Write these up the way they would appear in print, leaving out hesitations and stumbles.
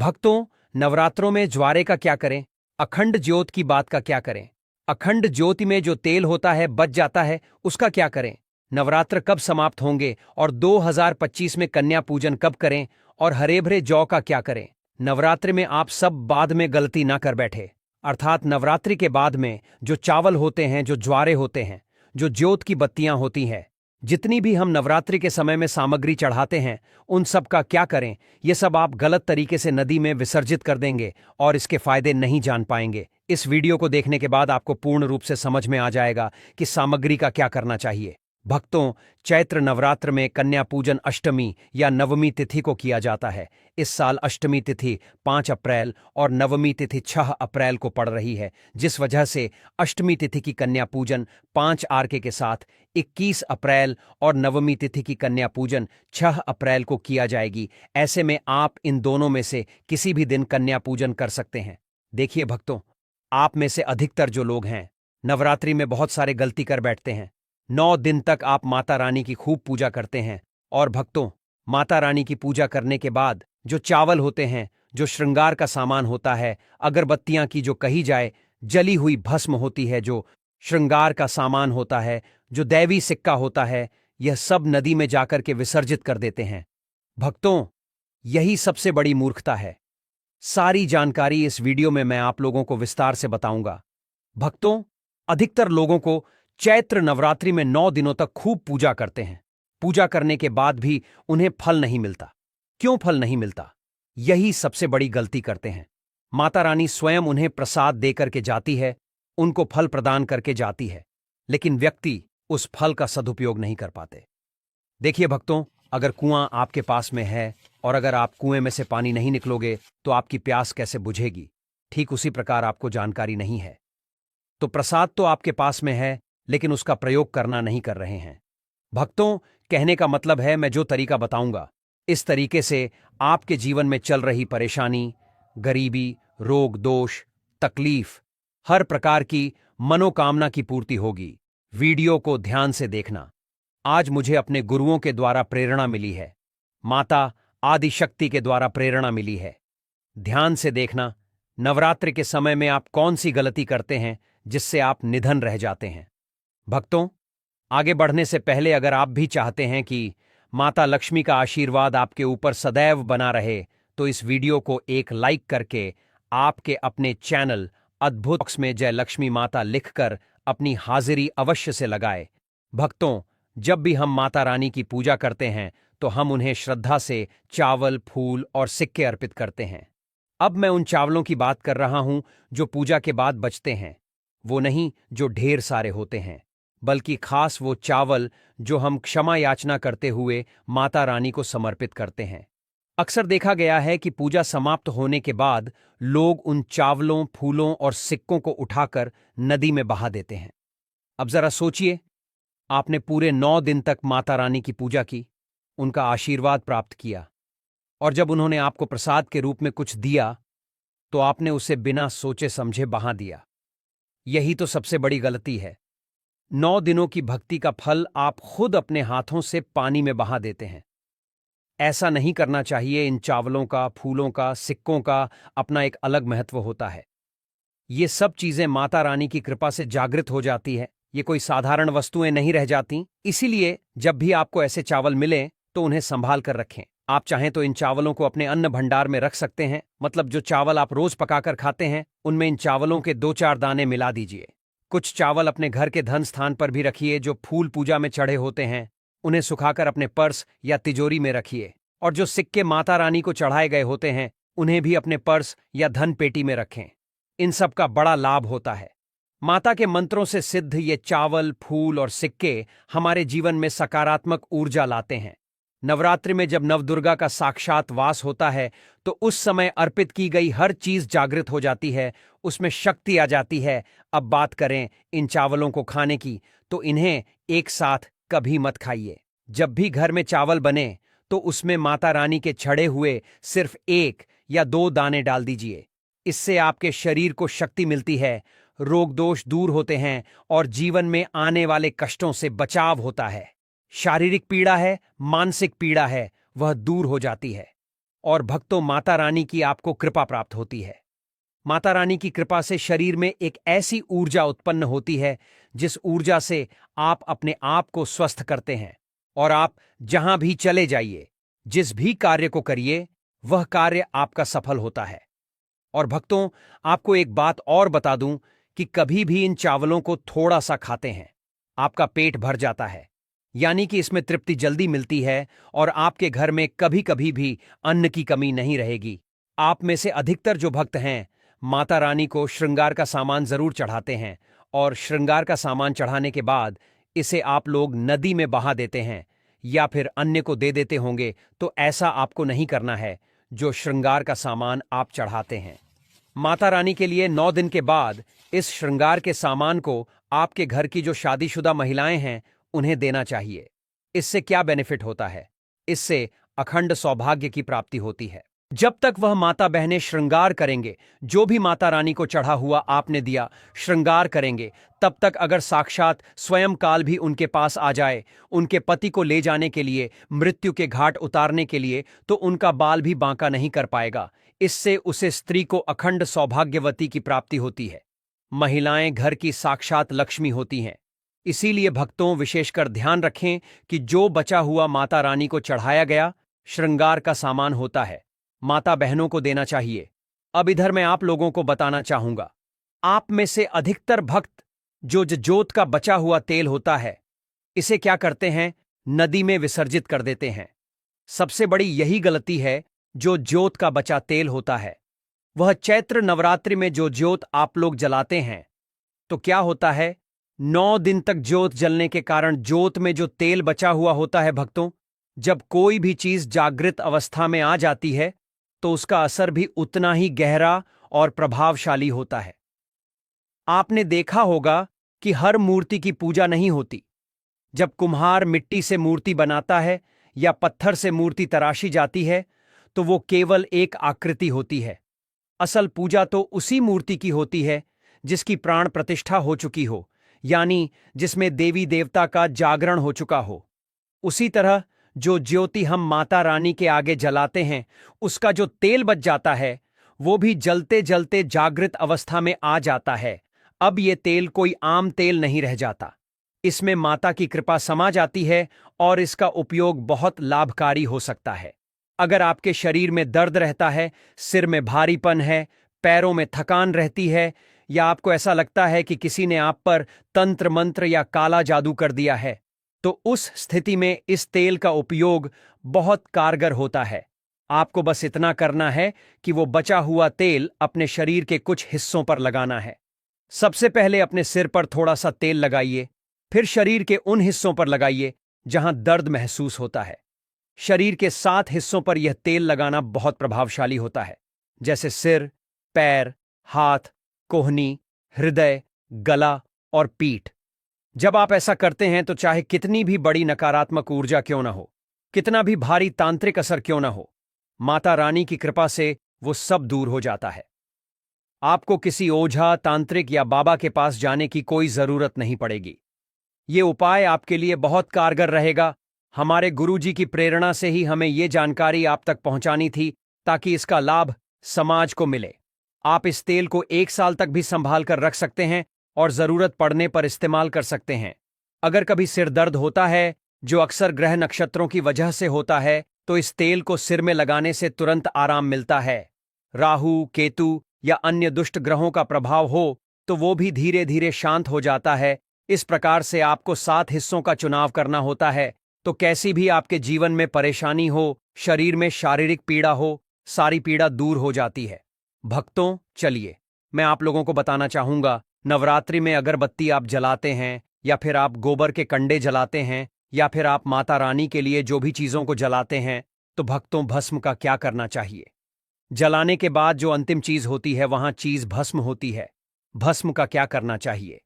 भक्तों, नवरात्रों में ज्वारे का क्या करें? अखंड ज्योत की बात का क्या करें? अखंड ज्योति में जो तेल होता है बच जाता है, उसका क्या करें? नवरात्र कब समाप्त होंगे और 2025 में कन्या पूजन कब करें? और हरे भरे जौ का क्या करें? नवरात्रि में आप सब बाद में गलती ना कर बैठे। अर्थात नवरात्रि के बाद में जो चावल होते हैं, जो ज्वारे होते हैं, जो ज्योत की बत्तियां होती हैं, जितनी भी हम नवरात्रि के समय में सामग्री चढ़ाते हैं, उन सब का क्या करें? ये सब आप गलत तरीके से नदी में विसर्जित कर देंगे और इसके फायदे नहीं जान पाएंगे। इस वीडियो को देखने के बाद आपको पूर्ण रूप से समझ में आ जाएगा कि सामग्री का क्या करना चाहिए। भक्तों, चैत्र नवरात्र में कन्या पूजन अष्टमी या नवमी तिथि को किया जाता है। इस साल अष्टमी तिथि 5 अप्रैल और नवमी तिथि 6 अप्रैल को पड़ रही है, जिस वजह से अष्टमी तिथि की कन्या पूजन 5 आरके के साथ 21 अप्रैल और नवमी तिथि की कन्या पूजन 6 अप्रैल को किया जाएगी। ऐसे में आप इन दोनों में से किसी भी दिन कन्या पूजन कर सकते हैं। देखिए भक्तों, आप में से अधिकतर जो लोग हैं, नवरात्रि में बहुत सारे गलती कर बैठते हैं। 9 दिन तक आप माता रानी की खूब पूजा करते हैं। और भक्तों, माता रानी की पूजा करने के बाद जो चावल होते हैं, जो श्रृंगार का सामान होता है, अगरबत्तियां की जो कही जाए, जली हुई भस्म होती है, जो श्रृंगार का सामान होता है, जो दैवी सिक्का होता है, यह सब नदी में जाकर के विसर्जित कर देते हैं। भक्तों, यही सबसे बड़ी मूर्खता है। सारी जानकारी इस वीडियो में मैं आप लोगों को विस्तार से बताऊंगा। भक्तों, अधिकतर लोगों को चैत्र नवरात्रि में 9 दिनों तक खूब पूजा करते हैं। पूजा करने के बाद भी उन्हें फल नहीं मिलता। क्यों फल नहीं मिलता? यही सबसे बड़ी गलती करते हैं। माता रानी स्वयं उन्हें प्रसाद देकर के जाती है, उनको फल प्रदान करके जाती है, लेकिन व्यक्ति उस फल का सदुपयोग नहीं कर पाते। देखिए भक्तों, अगर कुआं आपके पास में है और अगर आप कुएं में से पानी नहीं निकलोगे तो आपकी प्यास कैसे बुझेगी? ठीक उसी प्रकार आपको जानकारी नहीं है। तो प्रसाद तो आपके पास में है, लेकिन उसका प्रयोग करना नहीं कर रहे हैं। भक्तों, कहने का मतलब है, मैं जो तरीका बताऊंगा, इस तरीके से आपके जीवन में चल रही परेशानी, गरीबी, रोग दोष, तकलीफ, हर प्रकार की मनोकामना की पूर्ति होगी। वीडियो को ध्यान से देखना। आज मुझे अपने गुरुओं के द्वारा प्रेरणा मिली है, माता आदि शक्ति के द्वारा प्रेरणा मिली है। ध्यान से देखना, नवरात्रि के समय में आप कौन सी गलती करते हैं जिससे आप निधन रह जाते हैं। भक्तों, आगे बढ़ने से पहले अगर आप भी चाहते हैं कि माता लक्ष्मी का आशीर्वाद आपके ऊपर सदैव बना रहे, तो इस वीडियो को एक लाइक करके आपके अपने चैनल अद्भुत बॉक्स में जय लक्ष्मी माता लिखकर अपनी हाजिरी अवश्य से लगाए। भक्तों, जब भी हम माता रानी की पूजा करते हैं तो हम उन्हें श्रद्धा से चावल, फूल और सिक्के अर्पित करते हैं। अब मैं उन चावलों की बात कर रहा हूं जो पूजा के बाद बचते हैं, वो नहीं जो ढेर सारे होते हैं, बल्कि खास वो चावल जो हम क्षमा याचना करते हुए माता रानी को समर्पित करते हैं। अक्सर देखा गया है कि पूजा समाप्त होने के बाद लोग उन चावलों, फूलों और सिक्कों को उठाकर नदी में बहा देते हैं। अब जरा सोचिए, आपने पूरे 9 दिन तक माता रानी की पूजा की, उनका आशीर्वाद प्राप्त किया, और जब उन्होंने आपको प्रसाद के रूप में कुछ दिया तो आपने उसे बिना सोचे समझे बहा दिया। यही तो सबसे बड़ी गलती है। 9 दिनों की भक्ति का फल आप खुद अपने हाथों से पानी में बहा देते हैं। ऐसा नहीं करना चाहिए। इन चावलों का, फूलों का, सिक्कों का अपना एक अलग महत्व होता है। ये सब चीजें माता रानी की कृपा से जागृत हो जाती है। ये कोई साधारण वस्तुएं नहीं रह जाती। इसीलिए जब भी आपको ऐसे चावल मिले तो उन्हें संभाल कर रखें। आप चाहें तो इन चावलों को अपने अन्न भंडार में रख सकते हैं। मतलब जो चावल आप रोज पकाकर खाते हैं, उनमें इन चावलों के 2-4 दाने मिला दीजिए। कुछ चावल अपने घर के धन स्थान पर भी रखिए। जो फूल पूजा में चढ़े होते हैं, उन्हें सुखाकर अपने पर्स या तिजोरी में रखिए। और जो सिक्के माता रानी को चढ़ाए गए होते हैं, उन्हें भी अपने पर्स या धन पेटी में रखें। इन सब का बड़ा लाभ होता है। माता के मंत्रों से सिद्ध ये चावल, फूल और सिक्के हमारे जीवन में सकारात्मक ऊर्जा लाते हैं। नवरात्रि में जब नवदुर्गा का साक्षात वास होता है तो उस समय अर्पित की गई हर चीज जागृत हो जाती है, उसमें शक्ति आ जाती है। अब बात करें इन चावलों को खाने की, तो इन्हें एक साथ कभी मत खाइए। जब भी घर में चावल बने तो उसमें माता रानी के छड़े हुए सिर्फ 1 या 2 दाने डाल दीजिए। इससे आपके शरीर को शक्ति मिलती है, रोग दोष दूर होते हैं और जीवन में आने वाले कष्टों से बचाव होता है। शारीरिक पीड़ा है, मानसिक पीड़ा है, वह दूर हो जाती है। और भक्तों, माता रानी की आपको कृपा प्राप्त होती है। माता रानी की कृपा से शरीर में एक ऐसी ऊर्जा उत्पन्न होती है जिस ऊर्जा से आप अपने आप को स्वस्थ करते हैं, और आप जहां भी चले जाइए, जिस भी कार्य को करिए, वह कार्य आपका सफल होता है। और भक्तों, आपको एक बात और बता दूं कि कभी भी इन चावलों को थोड़ा सा खाते हैं, आपका पेट भर जाता है, यानी कि इसमें तृप्ति जल्दी मिलती है और आपके घर में कभी कभी भी अन्न की कमी नहीं रहेगी। आप में से अधिकतर जो भक्त हैं, माता रानी को श्रृंगार का सामान जरूर चढ़ाते हैं, और श्रृंगार का सामान चढ़ाने के बाद इसे आप लोग नदी में बहा देते हैं या फिर अन्य को दे देते होंगे। तो ऐसा आपको नहीं करना है। जो श्रृंगार का सामान आप चढ़ाते हैं, माता रानी के लिए 9 दिन के बाद इस श्रृंगार के सामान को आपके घर की जो शादीशुदा महिलाएं हैं, उन्हें देना चाहिए। इससे क्या बेनिफिट होता है? इससे अखंड सौभाग्य की प्राप्ति होती है। जब तक वह माता बहनें श्रृंगार करेंगे, जो भी माता रानी को चढ़ा हुआ आपने दिया श्रृंगार करेंगे, तब तक अगर साक्षात स्वयं काल भी उनके पास आ जाए, उनके पति को ले जाने के लिए, मृत्यु के घाट उतारने के लिए, तो उनका बाल भी बांका नहीं कर पाएगा। इससे उसे स्त्री को अखंड सौभाग्यवती की प्राप्ति होती है। महिलाएं घर की साक्षात लक्ष्मी होती हैं। इसीलिए भक्तों, विशेषकर ध्यान रखें कि जो बचा हुआ माता रानी को चढ़ाया गया श्रृंगार का सामान होता है, माता बहनों को देना चाहिए। अब इधर मैं आप लोगों को बताना चाहूंगा, आप में से अधिकतर भक्त जो जोत का बचा हुआ तेल होता है, इसे क्या करते हैं? नदी में विसर्जित कर देते हैं। सबसे बड़ी यही गलती है। जो ज्योत का बचा तेल होता है, वह चैत्र नवरात्रि में जो ज्योत आप लोग जलाते हैं, तो क्या होता है, 9 दिन तक ज्योत जलने के कारण ज्योत में जो तेल बचा हुआ होता है भक्तों, जब कोई भी चीज जागृत अवस्था में आ जाती है तो उसका असर भी उतना ही गहरा और प्रभावशाली होता है। आपने देखा होगा कि हर मूर्ति की पूजा नहीं होती। जब कुम्हार मिट्टी से मूर्ति बनाता है या पत्थर से मूर्ति तराशी जाती है, तो वो केवल एक आकृति होती है। असल पूजा तो उसी मूर्ति की होती है जिसकी प्राण प्रतिष्ठा हो चुकी हो, यानी जिसमें देवी देवता का जागरण हो चुका हो। उसी तरह जो ज्योति हम माता रानी के आगे जलाते हैं, उसका जो तेल बच जाता है, वो भी जलते जलते जागृत अवस्था में आ जाता है। अब ये तेल कोई आम तेल नहीं रह जाता। इसमें माता की कृपा समा जाती है और इसका उपयोग बहुत लाभकारी हो सकता है। अगर आपके शरीर में दर्द रहता है, सिर में भारीपन है, पैरों में थकान रहती है, या आपको ऐसा लगता है कि किसी ने आप पर तंत्र मंत्र या काला जादू कर दिया है, तो उस स्थिति में इस तेल का उपयोग बहुत कारगर होता है। आपको बस इतना करना है कि वो बचा हुआ तेल अपने शरीर के कुछ हिस्सों पर लगाना है। सबसे पहले अपने सिर पर थोड़ा सा तेल लगाइए, फिर शरीर के उन हिस्सों पर लगाइए जहां दर्द महसूस होता है। शरीर के 7 हिस्सों पर यह तेल लगाना बहुत प्रभावशाली होता है, जैसे सिर, पैर, हाथ, कोहनी, हृदय, गला और पीठ। जब आप ऐसा करते हैं तो चाहे कितनी भी बड़ी नकारात्मक ऊर्जा क्यों ना हो, कितना भी भारी तांत्रिक असर क्यों ना हो, माता रानी की कृपा से वो सब दूर हो जाता है। आपको किसी ओझा, तांत्रिक या बाबा के पास जाने की कोई जरूरत नहीं पड़ेगी। ये उपाय आपके लिए बहुत कारगर रहेगा। हमारे गुरुजी की प्रेरणा से ही हमें ये जानकारी आप तक पहुंचानी थी, ताकि इसका लाभ समाज को मिले। आप इस तेल को 1 साल तक भी संभाल कर रख सकते हैं और जरूरत पड़ने पर इस्तेमाल कर सकते हैं। अगर कभी सिर दर्द होता है, जो अक्सर ग्रह नक्षत्रों की वजह से होता है, तो इस तेल को सिर में लगाने से तुरंत आराम मिलता है। राहु, केतु या अन्य दुष्ट ग्रहों का प्रभाव हो तो वो भी धीरे धीरे शांत हो जाता है। इस प्रकार से आपको 7 हिस्सों का चुनाव करना होता है। तो कैसी भी आपके जीवन में परेशानी हो, शरीर में शारीरिक पीड़ा हो, सारी पीड़ा दूर हो जाती है। भक्तों, चलिए मैं आप लोगों को बताना चाहूंगा, नवरात्रि में अगरबत्ती आप जलाते हैं, या फिर आप गोबर के कंडे जलाते हैं, या फिर आप माता रानी के लिए जो भी चीजों को जलाते हैं, तो भक्तों, भस्म का क्या करना चाहिए। जलाने के बाद जो अंतिम चीज होती है, वहां चीज भस्म होती है। भस्म का क्या करना चाहिए?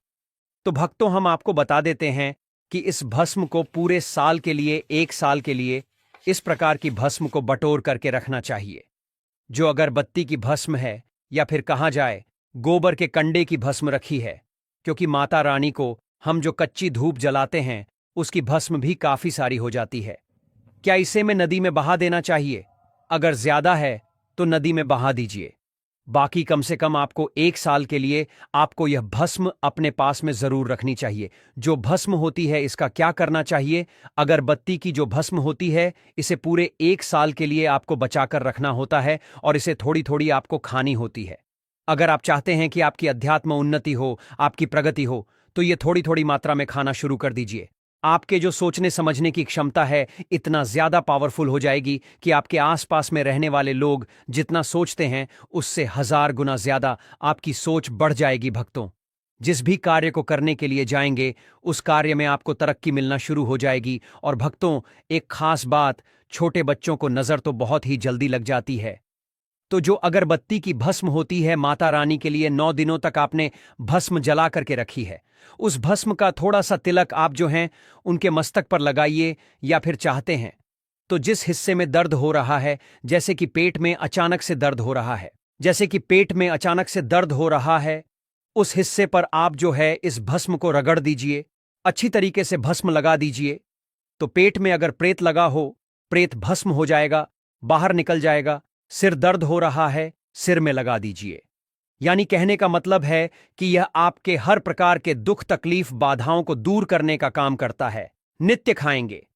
तो भक्तों, हम आपको बता देते हैं कि इस भस्म को पूरे साल के लिए, 1 साल के लिए, इस प्रकार की भस्म को बटोर करके रखना चाहिए। जो अगरबत्ती की भस्म है, या फिर कहा जाए गोबर के कंडे की भस्म रखी है, क्योंकि माता रानी को हम जो कच्ची धूप जलाते हैं, उसकी भस्म भी काफी सारी हो जाती है। क्या इसे में नदी में बहा देना चाहिए? अगर ज्यादा है तो नदी में बहा दीजिए। बाकी कम से कम आपको 1 साल के लिए आपको यह भस्म अपने पास में जरूर रखनी चाहिए। जो भस्म होती है इसका क्या करना चाहिए? अगरबत्ती की जो भस्म होती है इसे पूरे 1 साल के लिए आपको बचाकर रखना होता है और इसे थोड़ी थोड़ी आपको खानी होती है। अगर आप चाहते हैं कि आपकी अध्यात्म उन्नति हो, आपकी प्रगति हो, तो ये थोड़ी थोड़ी मात्रा में खाना शुरू कर दीजिए। आपके जो सोचने समझने की क्षमता है इतना ज्यादा पावरफुल हो जाएगी कि आपके आसपास में रहने वाले लोग जितना सोचते हैं उससे 1000 गुना ज्यादा आपकी सोच बढ़ जाएगी। भक्तों, जिस भी कार्य को करने के लिए जाएंगे उस कार्य में आपको तरक्की मिलना शुरू हो जाएगी। और भक्तों, एक खास बात, छोटे बच्चों को नजर तो बहुत ही जल्दी लग जाती है। तो जो अगरबत्ती की भस्म होती है माता रानी के लिए 9 दिनों तक आपने भस्म जला करके रखी है, उस भस्म का थोड़ा सा तिलक आप जो हैं उनके मस्तक पर लगाइए। या फिर चाहते हैं तो जिस हिस्से में दर्द हो रहा है, जैसे कि पेट में अचानक से दर्द हो रहा है, जैसे कि पेट में अचानक से दर्द हो रहा है, उस हिस्से पर आप जो है इस भस्म को रगड़ दीजिए, अच्छी तरीके से भस्म लगा दीजिए। तो पेट में अगर प्रेत लगा हो, प्रेत भस्म हो जाएगा, बाहर निकल जाएगा। सिर दर्द हो रहा है, सिर में लगा दीजिए। यानी कहने का मतलब है कि यह आपके हर प्रकार के दुख तकलीफ बाधाओं को दूर करने का काम करता है। नित्य खाएंगे।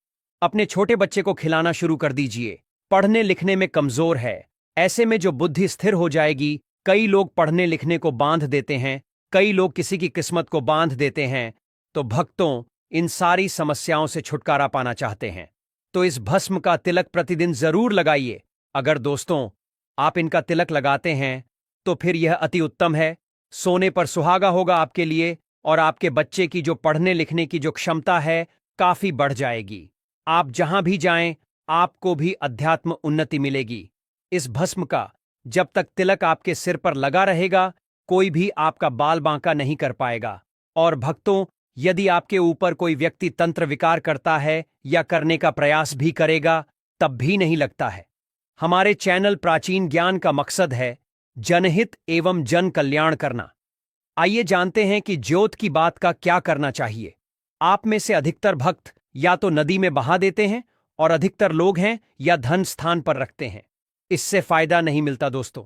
अपने छोटे बच्चे को खिलाना शुरू कर दीजिए। पढ़ने लिखने में कमजोर है, ऐसे में जो बुद्धि स्थिर हो जाएगी। कई लोग पढ़ने लिखने को बांध देते हैं, कई लोग किसी की किस्मत को बांध देते हैं। तो भक्तों, इन सारी समस्याओं से छुटकारा पाना चाहते हैं तो इस भस्म का तिलक प्रतिदिन जरूर लगाइए। अगर दोस्तों आप इनका तिलक लगाते हैं तो फिर यह अति उत्तम है। सोने पर सुहागा होगा आपके लिए और आपके बच्चे की जो पढ़ने लिखने की जो क्षमता है काफी बढ़ जाएगी। आप जहां भी जाएं आपको भी अध्यात्म उन्नति मिलेगी। इस भस्म का जब तक तिलक आपके सिर पर लगा रहेगा कोई भी आपका बाल बांका नहीं कर पाएगा। और भक्तों, यदि आपके ऊपर कोई व्यक्ति तंत्र विकार करता है या करने का प्रयास भी करेगा तब भी नहीं लगता है। हमारे चैनल प्राचीन ज्ञान का मकसद है जनहित एवं जन कल्याण करना। आइए जानते हैं कि ज्योत की बात का क्या करना चाहिए। आप में से अधिकतर भक्त या तो नदी में बहा देते हैं और अधिकतर लोग हैं या धन स्थान पर रखते हैं। इससे फायदा नहीं मिलता दोस्तों।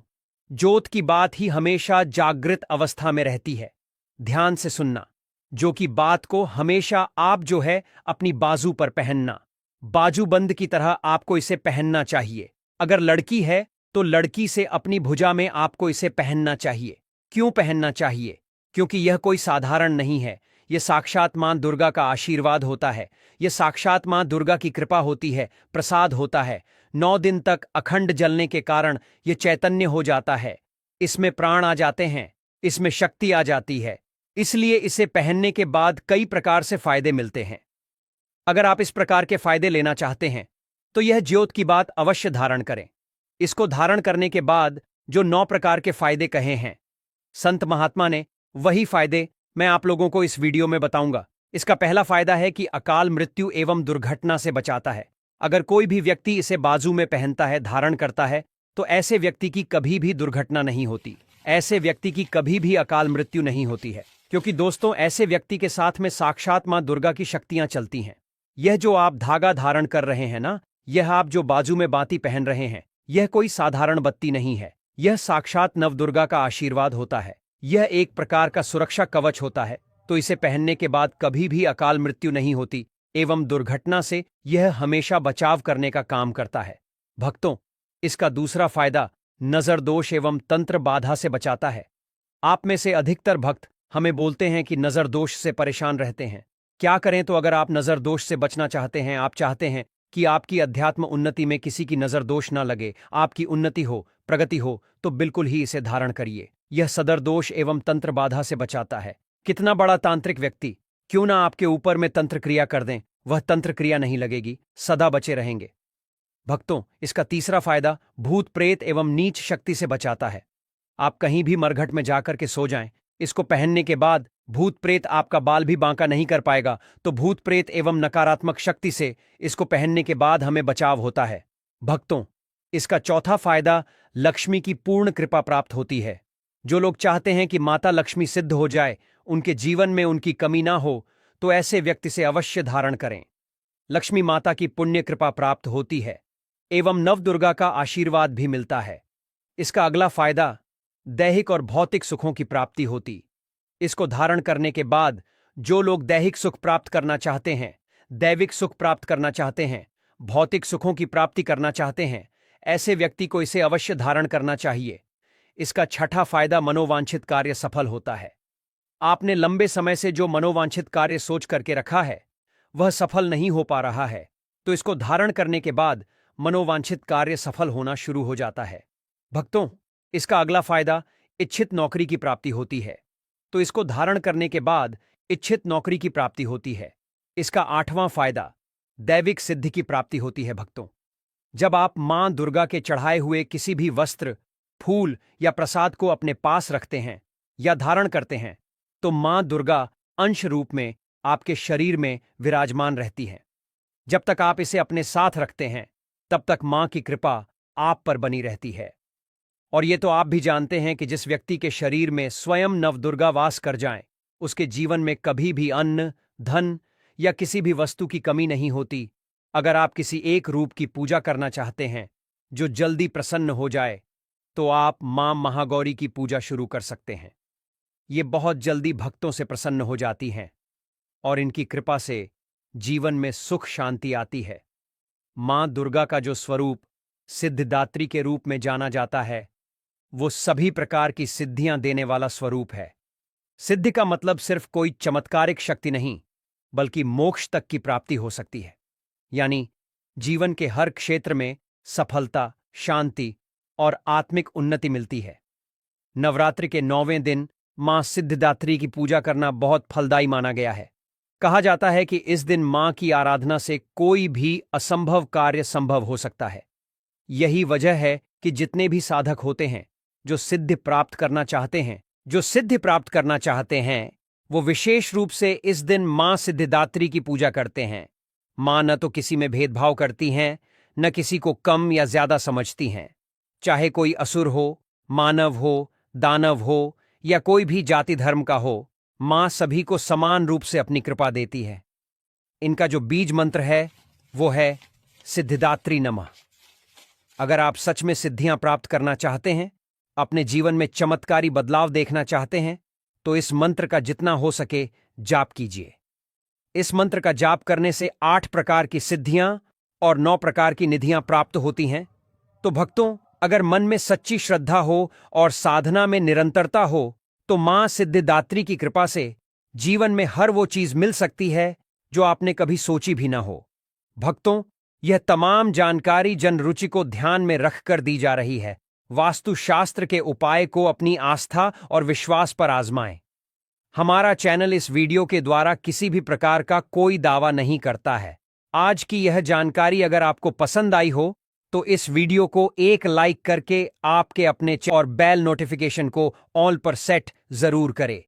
ज्योत की बात ही हमेशा जागृत अवस्था में रहती है। ध्यान से सुनना। जो कि बात को हमेशा आप जो है अपनी बाजू पर पहनना, बाजूबंद की तरह आपको इसे पहनना चाहिए। अगर लड़की है तो लड़की से अपनी भुजा में आपको इसे पहनना चाहिए। क्यों पहनना चाहिए? क्योंकि यह कोई साधारण नहीं है। यह साक्षात मां दुर्गा का आशीर्वाद होता है। यह साक्षात मां दुर्गा की कृपा होती है, प्रसाद होता है। 9 दिन तक अखंड जलने के कारण यह चैतन्य हो जाता है। इसमें प्राण आ जाते हैं, इसमें शक्ति आ जाती है। इसलिए इसे पहनने के बाद कई प्रकार से फायदे मिलते हैं। अगर आप इस प्रकार के फायदे लेना चाहते हैं तो यह ज्योत की बात अवश्य धारण करें। इसको धारण करने के बाद जो 9 प्रकार के फायदे कहे हैं संत महात्मा ने, वही फायदे मैं आप लोगों को इस वीडियो में बताऊंगा। इसका पहला फायदा है कि अकाल मृत्यु एवं दुर्घटना से बचाता है। अगर कोई भी व्यक्ति इसे बाजू में पहनता है, धारण करता है, तो ऐसे व्यक्ति की कभी भी दुर्घटना नहीं होती, ऐसे व्यक्ति की कभी भी अकाल मृत्यु नहीं होती है। क्योंकि दोस्तों, ऐसे व्यक्ति के साथ में साक्षात मां दुर्गा की शक्तियां चलती हैं। यह जो आप धागा धारण कर रहे हैं ना, यह आप जो बाजू में बाती पहन रहे हैं, यह कोई साधारण बत्ती नहीं है। यह साक्षात नवदुर्गा का आशीर्वाद होता है। यह एक प्रकार का सुरक्षा कवच होता है। तो इसे पहनने के बाद कभी भी अकाल मृत्यु नहीं होती एवं दुर्घटना से यह हमेशा बचाव करने का काम करता है। भक्तों, इसका दूसरा फायदा नजर दोष एवं तंत्र बाधा से बचाता है। आप में से अधिकतर भक्त हमें बोलते हैं कि नजर दोष से परेशान रहते हैं। क्या करें? तो अगर आप नजर दोष से बचना चाहते हैं, आप चाहते हैं कि आपकी अध्यात्म उन्नति में किसी की नजर दोष ना लगे, आपकी उन्नति हो, प्रगति हो, तो बिल्कुल ही इसे धारण करिए। यह सदर दोष एवं तंत्र बाधा से बचाता है। कितना बड़ा तांत्रिक व्यक्ति क्यों ना आपके ऊपर में तंत्र क्रिया कर दें, वह तंत्र क्रिया नहीं लगेगी, सदा बचे रहेंगे। भक्तों, इसका तीसरा फायदा भूत प्रेत एवं नीच शक्ति से बचाता है। आप कहीं भी मरघट में जाकर के सो जाएं, इसको पहनने के बाद भूत प्रेत आपका बाल भी बांका नहीं कर पाएगा। तो भूत प्रेत एवं नकारात्मक शक्ति से इसको पहनने के बाद हमें बचाव होता है। भक्तों, इसका चौथा फायदा लक्ष्मी की पूर्ण कृपा प्राप्त होती है। जो लोग चाहते हैं कि माता लक्ष्मी सिद्ध हो जाए, उनके जीवन में उनकी कमी ना हो, तो ऐसे व्यक्ति से अवश्य धारण करें। लक्ष्मी माता की पुण्य कृपा प्राप्त होती है। एवं नवदुर्गा का आशीर्वाद भी मिलता है। इसका अगला फायदा दैहिक और भौतिक सुखों की प्राप्ति होती। इसको धारण करने के बाद जो लोग दैहिक सुख प्राप्त करना चाहते हैं, दैविक सुख प्राप्त करना चाहते हैं, भौतिक सुखों की प्राप्ति करना चाहते हैं, ऐसे व्यक्ति को इसे अवश्य धारण करना चाहिए। इसका छठा फायदा मनोवांछित कार्य सफल होता है। आपने लंबे समय से जो मनोवांछित कार्य सोच करके रखा है वह सफल नहीं हो पा रहा है, तो इसको धारण करने के बाद मनोवांछित कार्य सफल होना शुरू हो जाता है। भक्तों, इसका अगला फायदा इच्छित नौकरी की प्राप्ति होती है, तो इसको धारण करने के बाद इच्छित नौकरी की प्राप्ति होती है। इसका आठवां फायदा दैविक सिद्धि की प्राप्ति होती है। भक्तों, जब आप मां दुर्गा के चढ़ाए हुए किसी भी वस्त्र, फूल या प्रसाद को अपने पास रखते हैं या धारण करते हैं, तो मां दुर्गा अंश रूप में आपके शरीर में विराजमान रहती हैं। जब तक आप इसे अपने साथ रखते हैं तब तक मां की कृपा आप पर बनी रहती है। और ये तो आप भी जानते हैं कि जिस व्यक्ति के शरीर में स्वयं नवदुर्गा वास कर जाएं, उसके जीवन में कभी भी अन्न, धन या किसी भी वस्तु की कमी नहीं होती। अगर आप किसी एक रूप की पूजा करना चाहते हैं जो जल्दी प्रसन्न हो जाए, तो आप मां महागौरी की पूजा शुरू कर सकते हैं। ये बहुत जल्दी भक्तों से प्रसन्न हो जाती हैं और इनकी कृपा से जीवन में सुख शांति आती है। मां दुर्गा का जो स्वरूप सिद्धिदात्री के रूप में जाना जाता है, वो सभी प्रकार की सिद्धियां देने वाला स्वरूप है। सिद्धि का मतलब सिर्फ कोई चमत्कारिक शक्ति नहीं, बल्कि मोक्ष तक की प्राप्ति हो सकती है। यानी जीवन के हर क्षेत्र में सफलता, शांति और आत्मिक उन्नति मिलती है। नवरात्रि के 9वें दिन मां सिद्धिदात्री की पूजा करना बहुत फलदायी माना गया है। कहा जाता है कि इस दिन मां की आराधना से कोई भी असंभव कार्य संभव हो सकता है। यही वजह है कि जितने भी साधक होते हैं जो सिद्धि प्राप्त करना चाहते हैं, वो विशेष रूप से इस दिन मां सिद्धिदात्री की पूजा करते हैं। मां न तो किसी में भेदभाव करती हैं, न किसी को कम या ज्यादा समझती हैं। चाहे कोई असुर हो, मानव हो, दानव हो या कोई भी जाति धर्म का हो, मां सभी को समान रूप से अपनी कृपा देती है। इनका जो बीज मंत्र है वो है सिद्धिदात्री नमः। अगर आप सच में सिद्धियां प्राप्त करना चाहते हैं, अपने जीवन में चमत्कारी बदलाव देखना चाहते हैं, तो इस मंत्र का जितना हो सके जाप कीजिए। इस मंत्र का जाप करने से 8 प्रकार की सिद्धियां और 9 प्रकार की निधियां प्राप्त होती हैं। तो भक्तों, अगर मन में सच्ची श्रद्धा हो और साधना में निरंतरता हो, तो मां सिद्धिदात्री की कृपा से जीवन में हर वो चीज मिल सकती है जो आपने कभी सोची भी ना हो। भक्तों, यह तमाम जानकारी जन रुचि को ध्यान में रखकर दी जा रही है। वास्तुशास्त्र के उपाय को अपनी आस्था और विश्वास पर आजमाएं। हमारा चैनल इस वीडियो के द्वारा किसी भी प्रकार का कोई दावा नहीं करता है। आज की यह जानकारी अगर आपको पसंद आई हो तो इस वीडियो को एक लाइक करके आपके अपने और बेल नोटिफिकेशन को ऑल पर सेट जरूर करें।